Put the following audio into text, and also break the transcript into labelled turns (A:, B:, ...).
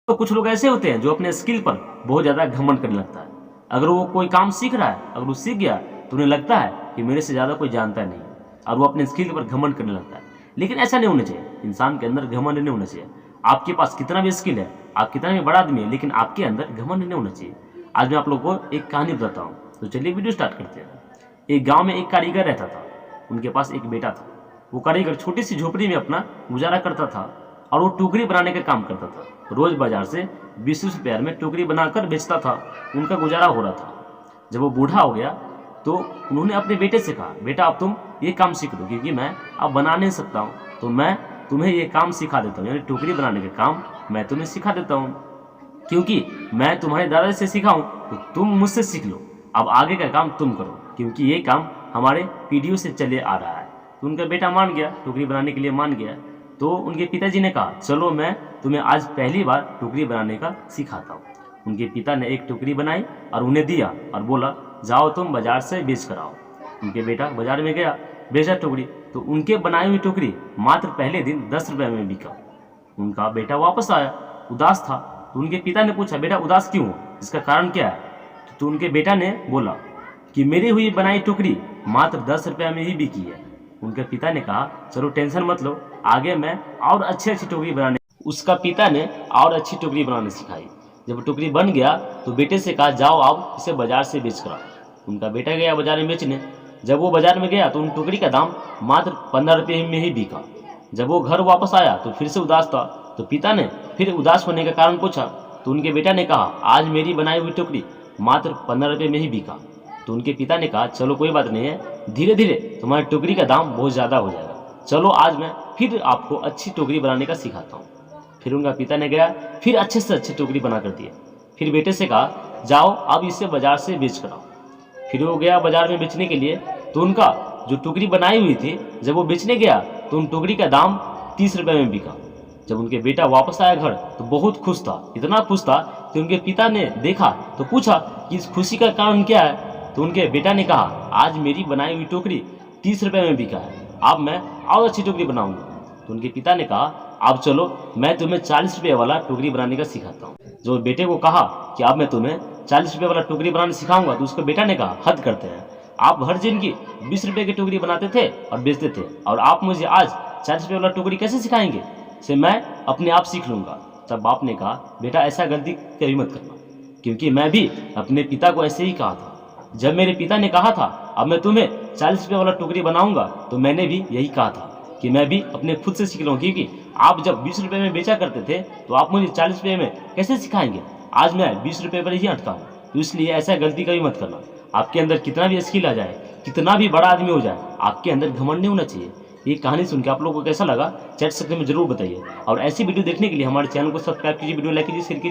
A: तो कुछ लोग ऐसे होते हैं जो अपने स्किल पर बहुत ज़्यादा घमंड करने लगता है। अगर वो कोई काम सीख रहा है, अगर वो सीख गया तो उन्हें लगता है कि मेरे से ज़्यादा कोई जानता नहीं है, और वो अपने स्किल पर घमंड करने लगता है। लेकिन ऐसा नहीं होना चाहिए, इंसान के अंदर घमंड नहीं होना चाहिए। आपके पास कितना भी स्किल है, आप कितना भी बड़ा आदमी है, लेकिन आपके अंदर घमंड नहीं होना चाहिए। आज मैं आप लोगों को एक कहानी बताता हूँ, तो चलिए वीडियो स्टार्ट करते हैं। एक गाँव में एक कारीगर रहता था, उनके पास एक बेटा था। वो कारीगर छोटी सी झोपड़ी में अपना गुजारा करता था और वो टोकरी बनाने का काम करता था। रोज बाजार से 20-20 रुपये में टोकरी बनाकर बेचता था, उनका गुजारा हो रहा था। जब वो बूढ़ा हो गया तो उन्होंने अपने बेटे से कहा, बेटा अब तुम ये काम सीख लो, क्योंकि मैं अब बना नहीं सकता हूँ, तो मैं तुम्हें ये काम सिखा देता हूँ, यानी टोकरी बनाने का काम मैं तुम्हें सिखा देता हूँ। क्योंकि मैं तुम्हारे दादा से सीखा हूँ तो तुम मुझसे सीख लो, अब आगे का काम तुम करो, क्योंकि ये काम हमारे पीढ़ियों से चले आ रहा है। तो उनका बेटा मान गया, टोकरी बनाने के लिए मान गया। तो उनके पिताजी ने कहा, चलो मैं तुम्हें आज पहली बार टोकरी बनाने का सिखाता हूँ। उनके पिता ने एक टोकरी बनाई और उन्हें दिया और बोला, जाओ तुम बाजार से बेच कर आओ। उनके बेटा बाजार में गया, बेचा टोकरी, तो उनके बनाई हुई टोकरी मात्र पहले दिन 10 रुपये में बिका। उनका बेटा वापस आया, उदास था। तो उनके पिता ने पूछा, बेटा उदास क्यों हो, इसका कारण क्या है? तो उनके बेटा ने बोला कि मेरी हुई बनाई टोकरी मात्र 10 रुपये में ही बिकी है। उनके पिता ने कहा, चलो टेंशन मत लो, आगे मैं और अच्छी टोकरी बनाने। उसका पिता ने और अच्छी टोकरी बनाने सिखाई। जब टोकरी बन गया तो बेटे से कहा, जाओ आप इसे बाजार से बेच कर आओ। उनका बेटा गया बाजार में बेचने। जब वो बाजार में गया तो उन टोकरी का दाम मात्र 15 रुपये में ही बिका। जब वो घर वापस आया तो फिर से उदास था। तो पिता ने फिर उदास होने का कारण पूछा। तो उनके बेटा ने कहा, आज मेरी बनाई हुई टोकरी मात्र 15 रुपये में ही बिका। तो उनके पिता ने कहा, चलो कोई बात नहीं है, धीरे धीरे तुम्हारी टोकरी का दाम बहुत ज़्यादा हो जाएगा, चलो आज मैं फिर आपको अच्छी टोकरी बनाने का सिखाता हूँ। फिर उनका पिता ने गया, फिर अच्छे से अच्छी टोकरी बना कर दिया। फिर बेटे से कहा, जाओ अब इसे बाजार से बेच कर आओ। फिर वो गया बाजार में बेचने के लिए। तो उनका जो टोकरी बनाई हुई थी, जब वो बेचने गया तो उन टोकरी का दाम 30 रुपये में बिका। जब उनके बेटा वापस आया घर तो बहुत खुश था, इतना खुश था कि उनके पिता ने देखा तो पूछा कि इस खुशी का कारण क्या है। तो उनके बेटा ने कहा, आज मेरी बनाई हुई टोकरी 30 रुपये में बिका है, अब मैं और अच्छी टोकरी बनाऊंगा। तो उनके पिता ने कहा, अब चलो मैं तुम्हें 40 रुपये वाला टोकरी बनाने का सिखाता हूँ। जो बेटे को कहा कि अब मैं तुम्हें 40 रुपये वाला टोकरी बनाने सिखाऊंगा, तो उसके बेटा ने कहा, हद करते हैं, आप हर दिन की 20 रुपये की टोकरी बनाते थे और बेचते थे, और आप मुझे आज 40 रुपये वाला टोकरी कैसे सिखाएंगे? से मैं अपने आप सीख लूँगा। तब बाप ने कहा, बेटा ऐसा गलती कभी मत करना, क्योंकि मैं भी अपने पिता को ऐसे ही कहा था। जब मेरे पिता ने कहा था अब मैं तुम्हें 40 रुपये वाला टोकरी बनाऊंगा, तो मैंने भी यही कहा था कि मैं भी अपने खुद से सीख लूँ, क्योंकि आप जब 20 रुपये में बेचा करते थे तो आप मुझे 40 रुपये में कैसे सिखाएंगे? आज मैं 20 रुपये पर ही अटका हूँ। तो इसलिए ऐसा गलती कभी मत करना। आपके अंदर कितना भी स्किल आ जाए, कितना भी बड़ा आदमी हो जाए, आपके अंदर घमंड नहीं होना चाहिए। ये कहानी सुन के आप लोगों को कैसा लगा, चैट सेक्शन में जरूर बताइए। और ऐसी वीडियो देखने के लिए हमारे चैनल को सब्सक्राइब कीजिए, वीडियो लाइक कीजिए, शेयर कीजिए।